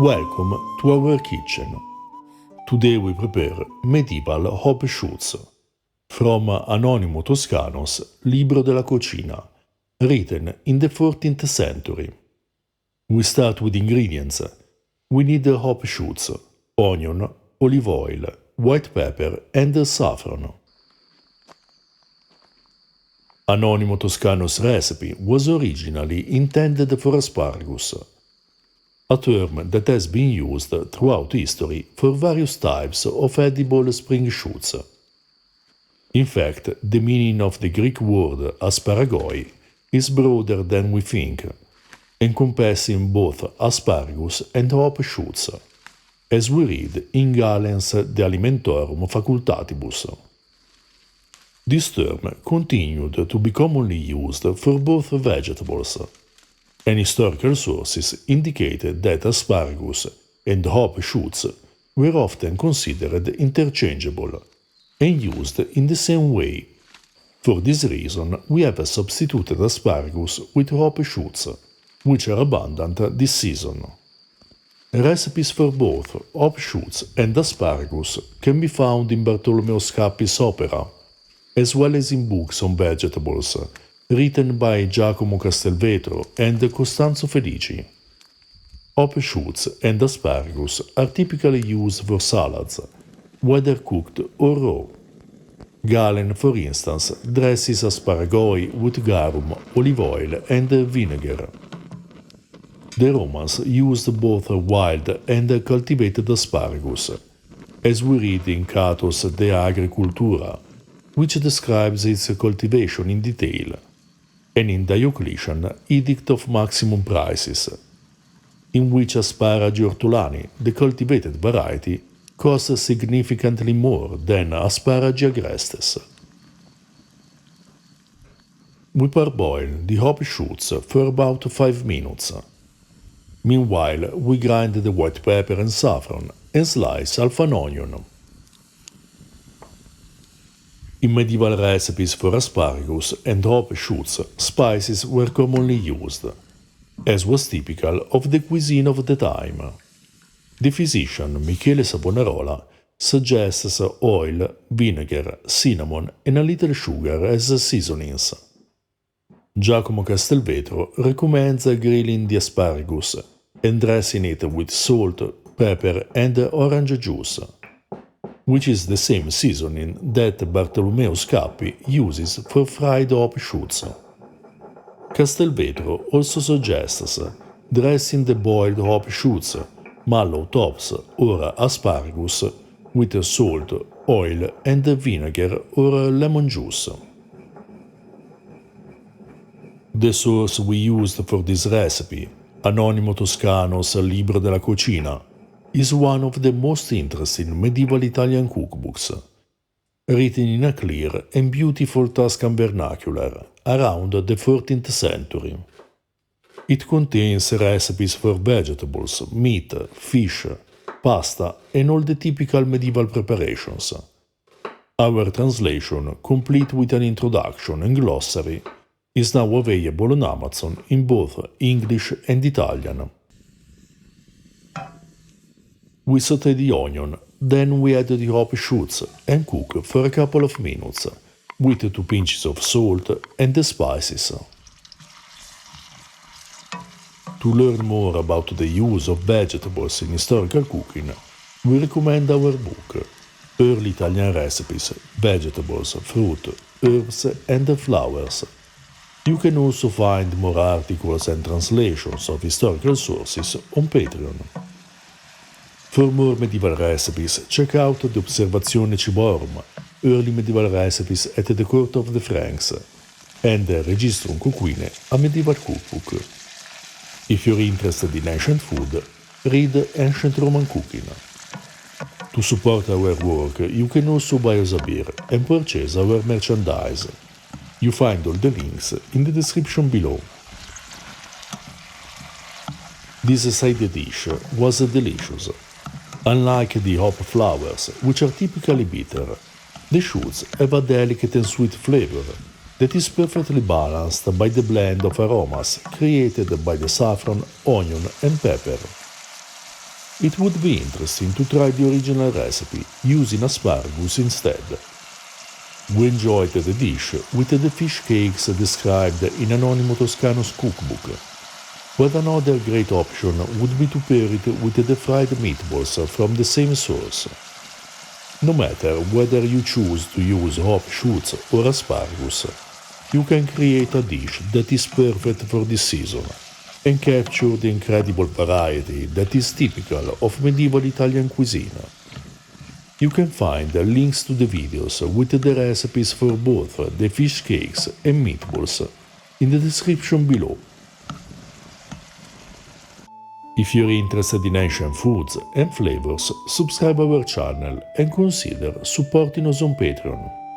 Welcome to our kitchen. Today we prepare medieval hop shoots from Anonimo Toscano's Libro della Cucina, written in the 14th century. We start with ingredients. We need hop shoots, onion, olive oil, white pepper and saffron. Anonimo Toscano's recipe was originally intended for asparagus, a term that has been used throughout history for various types of edible spring shoots. In fact, the meaning of the Greek word asparagoi is broader than we think, encompassing both asparagus and hop shoots, as we read in Galen's De Alimentorum Facultatibus. This term continued to be commonly used for both vegetables, and historical sources indicated that asparagus and hop shoots were often considered interchangeable and used in the same way. For this reason, we have substituted asparagus with hop shoots, which are abundant this season. Recipes for both hop shoots and asparagus can be found in Bartolomeo Scappi's opera, as well as in books on vegetables written by Giacomo Castelvetro and Costanzo Felici. Hop shoots and asparagus are typically used for salads, whether cooked or raw. Galen, for instance, dresses asparagoi with garum, olive oil and vinegar. The Romans used both wild and cultivated asparagus, as we read in Cato's De Agricultura, which describes its cultivation in detail, and in Diocletian Edict of Maximum Prices, in which asparagi ortolani, the cultivated variety, costs significantly more than asparagi agrestes. We parboil the hop shoots for about 5 minutes. Meanwhile, we grind the white pepper and saffron and slice half an onion. In medieval recipes for asparagus and hop shoots, spices were commonly used, as was typical of the cuisine of the time. The physician Michele Savonarola suggests oil, vinegar, cinnamon and a little sugar as seasonings. Giacomo Castelvetro recommends grilling the asparagus and dressing it with salt, pepper and orange juice, which is the same seasoning that Bartolomeo Scappi uses for fried hop shoots. Castelvetro also suggests dressing the boiled hop shoots, mallow tops or asparagus with salt, oil and vinegar or lemon juice. The source we used for this recipe, Anonimo Toscano's Libro della Cucina, is one of the most interesting medieval Italian cookbooks, written in a clear and beautiful Tuscan vernacular around the 14th century. It contains recipes for vegetables, meat, fish, pasta, and all the typical medieval preparations. Our translation, complete with an introduction and glossary, is now available on Amazon in both English and Italian. We saute the onion, then we add the hop shoots and cook for a couple of minutes with 2 pinches of salt and the spices. To learn more about the use of vegetables in historical cooking, we recommend our book, Early Italian Recipes, Vegetables, Fruit, Herbs and Flowers. You can also find more articles and translations of historical sources on Patreon. For more medieval recipes, check out the Observazione Ciborum, Early Medieval Recipes at the Court of the Franks, and Registrum Coquine, a medieval cookbook. If you're interested in ancient food, read Ancient Roman Cooking. To support our work, you can also buy us a beer and purchase our merchandise. You find all the links in the description below. This side dish was delicious. Unlike the hop flowers, which are typically bitter, the shoots have a delicate and sweet flavor that is perfectly balanced by the blend of aromas created by the saffron, onion and pepper. It would be interesting to try the original recipe using asparagus instead. We enjoyed the dish with the fish cakes described in Anonimo Toscano's cookbook, but another great option would be to pair it with the fried meatballs from the same source. No matter whether you choose to use offshoots or asparagus, you can create a dish that is perfect for this season and capture the incredible variety that is typical of medieval Italian cuisine. You can find links to the videos with the recipes for both the fish cakes and meatballs in the description below. If you're interested in ancient foods and flavors, subscribe our channel and consider supporting us on Patreon.